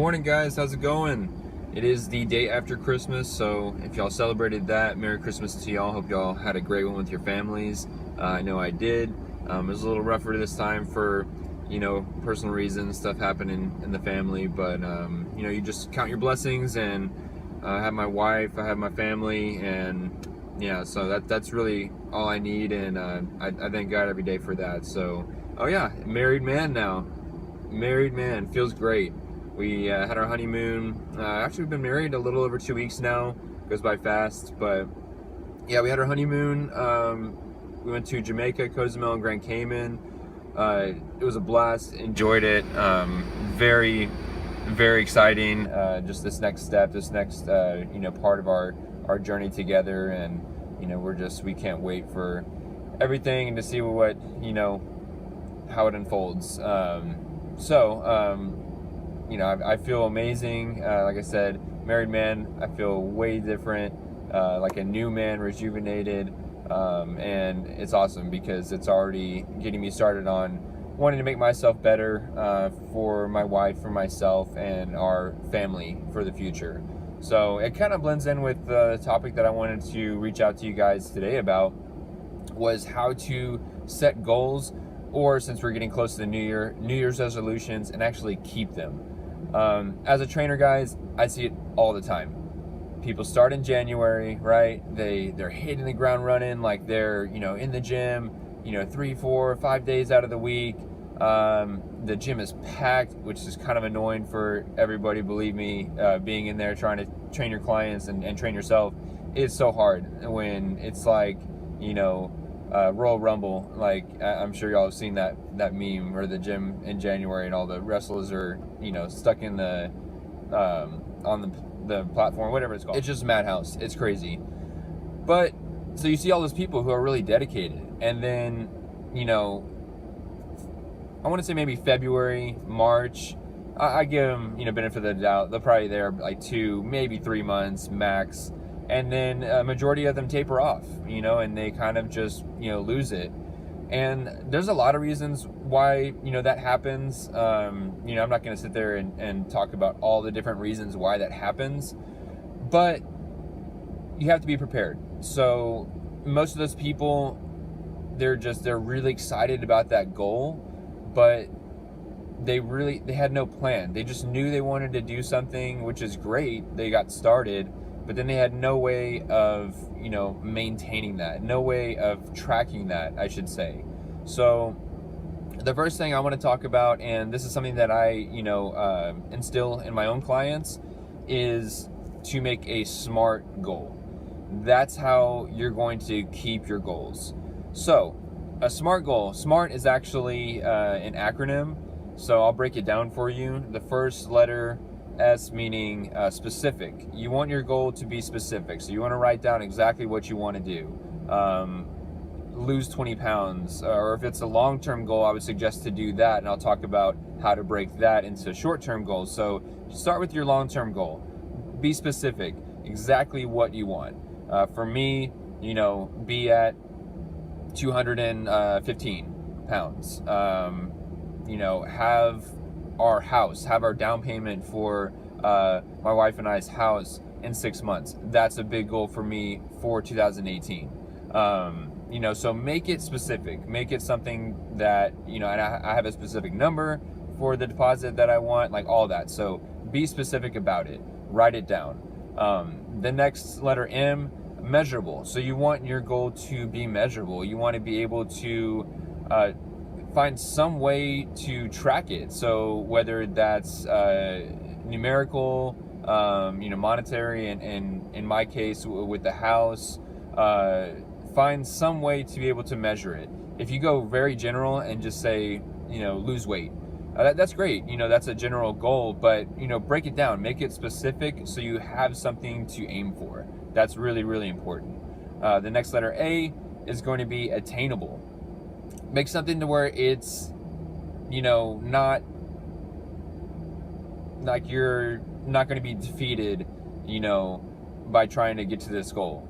morning, guys. How's it going? It is the day after Christmas, so if y'all celebrated that, Merry Christmas to y'all. Hope y'all had a great one with your families. I know I did. It was a little rougher this time for, personal reasons, stuff happening in the family, but, you just count your blessings, and I have my wife, I have my family, and yeah, so that's really all I need, and I thank God every day for that. So, oh yeah, married man now. Married man, feels great. We had our honeymoon. Actually, we've been married a little over 2 weeks now. Goes by fast, but yeah, we had our honeymoon. We went to Jamaica, Cozumel, and Grand Cayman. It was a blast. Enjoyed it. Very, very exciting. Just this next step, this next part of our journey together, and we can't wait for everything and to see what how it unfolds. I feel amazing. Like I said, married man, I feel way different, like a new man, rejuvenated, and it's awesome because it's already getting me started on wanting to make myself better for my wife, for myself, and our family for the future. So it kind of blends in with the topic that I wanted to reach out to you guys today about, was how to set goals, or since we're getting close to the new year, New Year's resolutions, and actually keep them. As a trainer, guys, I see it all the time. People start in January, right? They're hitting the ground running, like they're in the gym 3, 4, 5 days out of the week. The gym is packed, which is kind of annoying for everybody, believe me. Being in there trying to train your clients and train yourself is so hard when it's like Royal Rumble. Like, I'm sure y'all have seen that meme where the gym in January and all the wrestlers are stuck in the on the platform, whatever it's called. It's just madhouse. It's crazy. But so you see all those people who are really dedicated, and then I want to say maybe February, March, I give them benefit of the doubt. They're probably there like 2, maybe 3 months max. And then a majority of them taper off, and they kind of just, lose it. And there's a lot of reasons why, that happens. I'm not going to sit there and talk about all the different reasons why that happens, but you have to be prepared. So most of those people, they're really excited about that goal, but they had no plan. They just knew they wanted to do something, which is great. They got started, but then they had no way of, maintaining that, no way of tracking that, I should say. So the first thing I want to talk about, and this is something that I, instill in my own clients, is to make a SMART goal. That's how you're going to keep your goals. So a SMART goal, SMART is actually an acronym. So I'll break it down for you. The first letter, S, meaning specific. You want your goal to be specific. So you want to write down exactly what you want to do. Lose 20 pounds. Or if it's a long-term goal, I would suggest to do that. And I'll talk about how to break that into short-term goals. So start with your long-term goal. Be specific. Exactly what you want. For me, be at 215 pounds. Have our house, have our down payment for my wife and I's house in 6 months. That's a big goal for me for 2018. So make it specific. Make it something that, and I have a specific number for the deposit that I want, like all that. So be specific about it. Write it down. The next letter, M, measurable. So you want your goal to be measurable. You want to be able to find some way to track it. So whether that's numerical, monetary, and in my case with the house, find some way to be able to measure it. If you go very general and just say, lose weight, that's great. That's a general goal, but break it down, make it specific so you have something to aim for. That's really, really important. The next letter, A, is going to be attainable. Make something to where it's, not like you're not going to be defeated, by trying to get to this goal.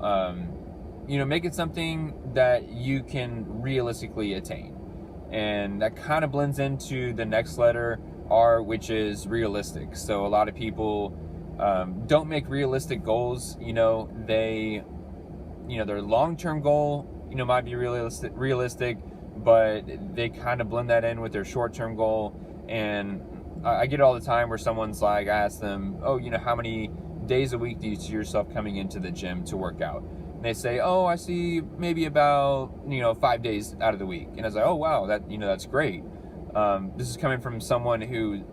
Make it something that you can realistically attain. And that kind of blends into the next letter, are, which is realistic. So a lot of people don't make realistic goals. They, their long-term goal, might be realistic, but they kind of blend that in with their short-term goal. And I get it all the time where someone's like, I ask them, oh, how many days a week do you see yourself coming into the gym to work out? And they say, oh, I see maybe about, 5 days out of the week. And I was like, oh, wow, that's great. This is coming from someone who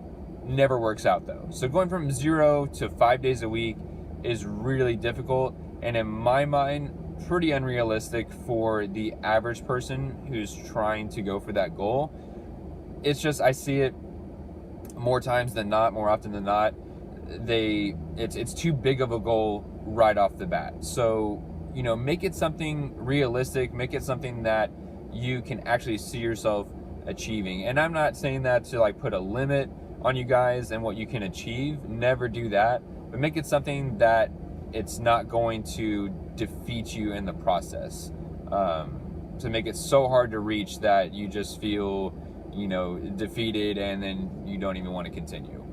never works out though. So going from 0 to 5 days a week is really difficult. And in my mind, pretty unrealistic for the average person who's trying to go for that goal. It's just, I see it more often than not, it's too big of a goal right off the bat. So, make it something realistic, make it something that you can actually see yourself achieving. And I'm not saying that to like put a limit on you guys and what you can achieve. Never do that. But make it something that it's not going to defeat you in the process. To make it so hard to reach that you just feel, defeated, and then you don't even want to continue.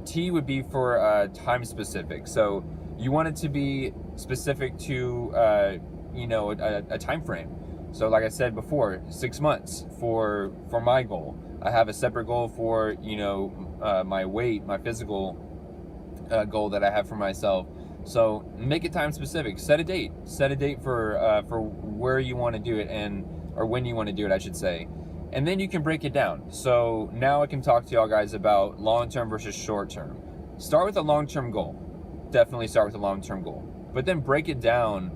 T would be for time specific. So you want it to be specific to, a time frame. So like I said before, 6 months for my goal. I have a separate goal for, my weight, my physical goal that I have for myself. So make it time specific. Set a date for where you want to do it, or when you want to do it, I should say. And then you can break it down. So now I can talk to y'all guys about long-term versus short-term. Start with a long-term goal. Definitely start with a long-term goal. But then break it down,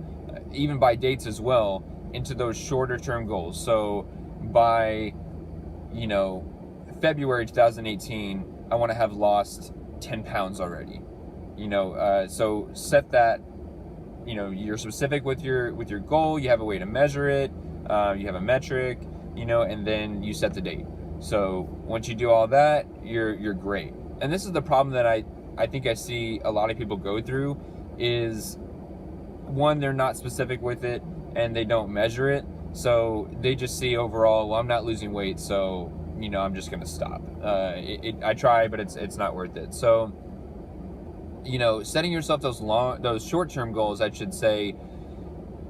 even by dates as well, into those shorter-term goals. So by, February 2018, I want to have lost 10 pounds already. So set that, you're specific with your goal. You have a way to measure it. You have a metric, and then you set the date. So once you do all that, you're great. And this is the problem that I think I see a lot of people go through is, one, they're not specific with it and they don't measure it. So they just see overall, well, I'm not losing weight, so, I'm just going to stop. I try, but it's not worth it. So, setting yourself those short-term goals, I should say,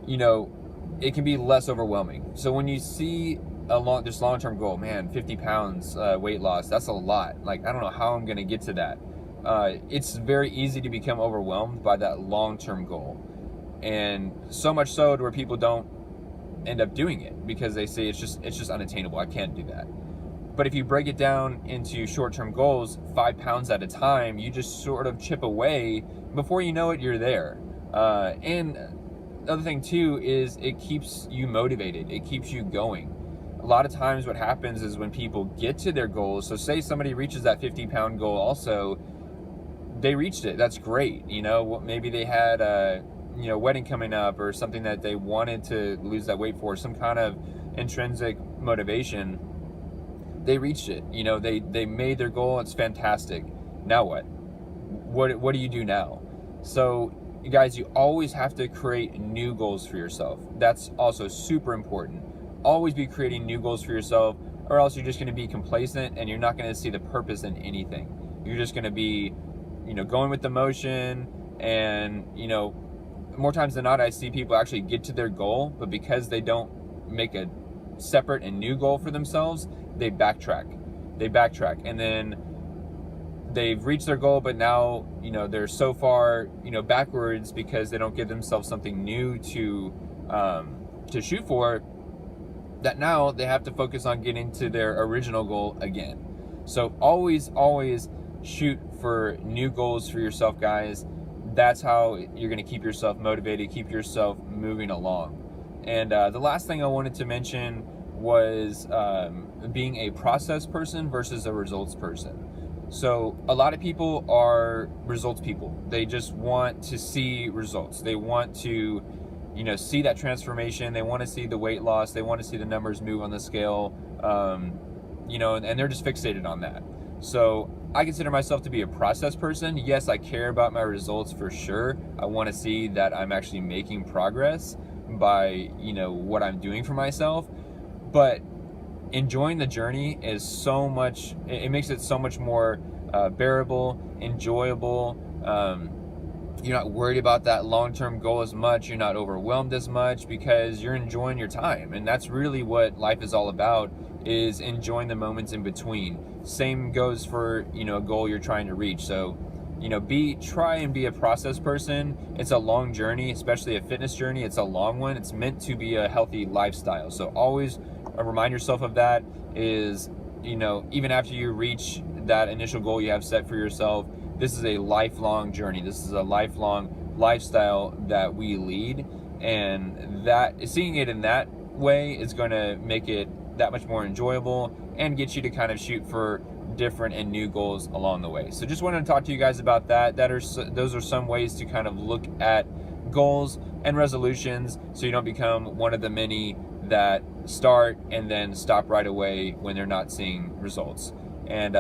it can be less overwhelming. So when you see this long-term goal, man, 50 pounds weight loss, that's a lot. Like, I don't know how I'm going to get to that. It's very easy to become overwhelmed by that long-term goal. And so much so to where people don't end up doing it because they say it's just unattainable. I can't do that. But if you break it down into short-term goals, 5 pounds at a time, you just sort of chip away. Before you know it, you're there. And the other thing too is it keeps you motivated. It keeps you going. A lot of times what happens is when people get to their goals, so say somebody reaches that 50-pound goal also, they reached it. That's great. Maybe they had a wedding coming up or something that they wanted to lose that weight for, some kind of intrinsic motivation. They reached it. They made their goal. It's fantastic. Now what? What do you do now? So you guys, you always have to create new goals for yourself. That's also super important. Always be creating new goals for yourself, or else you're just going to be complacent and you're not going to see the purpose in anything. You're just going to be, going with the motion. And, more times than not, I see people actually get to their goal, but because they don't make a separate and new goal for themselves, they backtrack, and then they've reached their goal, but now, they're so far, backwards because they don't give themselves something new to shoot for, that now they have to focus on getting to their original goal again. So always shoot for new goals for yourself, guys. That's how you're going to keep yourself motivated, keep yourself moving along. And the last thing I wanted to mention was being a process person versus a results person. So a lot of people are results people. They just want to see results. They want to, see that transformation. They want to see the weight loss. They want to see the numbers move on the scale, and they're just fixated on that. So I consider myself to be a process person. Yes, I care about my results for sure. I want to see that I'm actually making progress by, what I'm doing for myself. But enjoying the journey is so much, it makes it so much more bearable, enjoyable. You're not worried about that long-term goal as much. You're not overwhelmed as much because you're enjoying your time. And that's really what life is all about, is enjoying the moments in between. Same goes for, a goal you're trying to reach. So, try and be a process person. It's a long journey, especially a fitness journey. It's a long one. It's meant to be a healthy lifestyle. So always remind yourself of that, is, even after you reach that initial goal you have set for yourself, this is a lifelong journey. This is a lifelong lifestyle that we lead, and that seeing it in that way is going to make it that much more enjoyable and get you to kind of shoot for different and new goals along the way. So just wanted to talk to you guys about that. Those are some ways to kind of look at goals and resolutions, so you don't become one of the many that start and then stop right away when they're not seeing results. And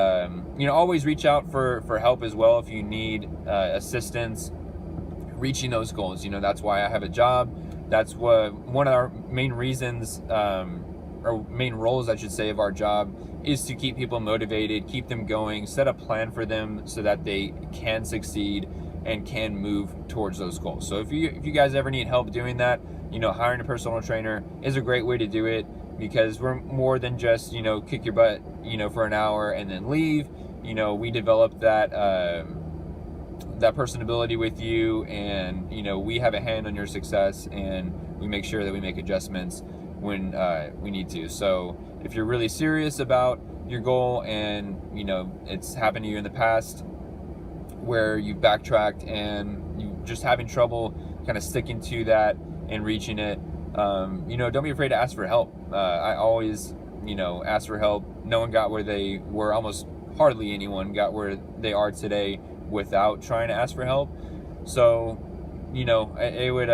always reach out for help as well if you need assistance reaching those goals. That's why I have a job. That's what one of our main reasons, or main roles I should say, of our job, is to keep people motivated, keep them going, set a plan for them so that they can succeed and can move towards those goals. So if you guys ever need help doing that, hiring a personal trainer is a great way to do it, because we're more than just, kick your butt, for an hour and then leave. We develop that personability with you, and, we have a hand on your success, and we make sure that we make adjustments when we need to. So if you're really serious about your goal and, it's happened to you in the past where you've backtracked and you just having trouble kind of sticking to that and reaching it, don't be afraid to ask for help. I always, ask for help. No one got where they were, almost hardly anyone got where they are today without trying to ask for help. So, it would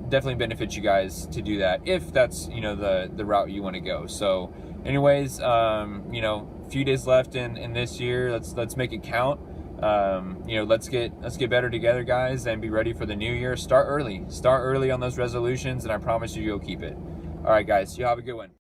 definitely benefit you guys to do that if that's, the route you want to go. So anyways, a few days left in this year. Let's make it count. Let's get better together, guys, and be ready for the new year. Start early on those resolutions, and I promise you'll keep it. All right, guys, you have a good one.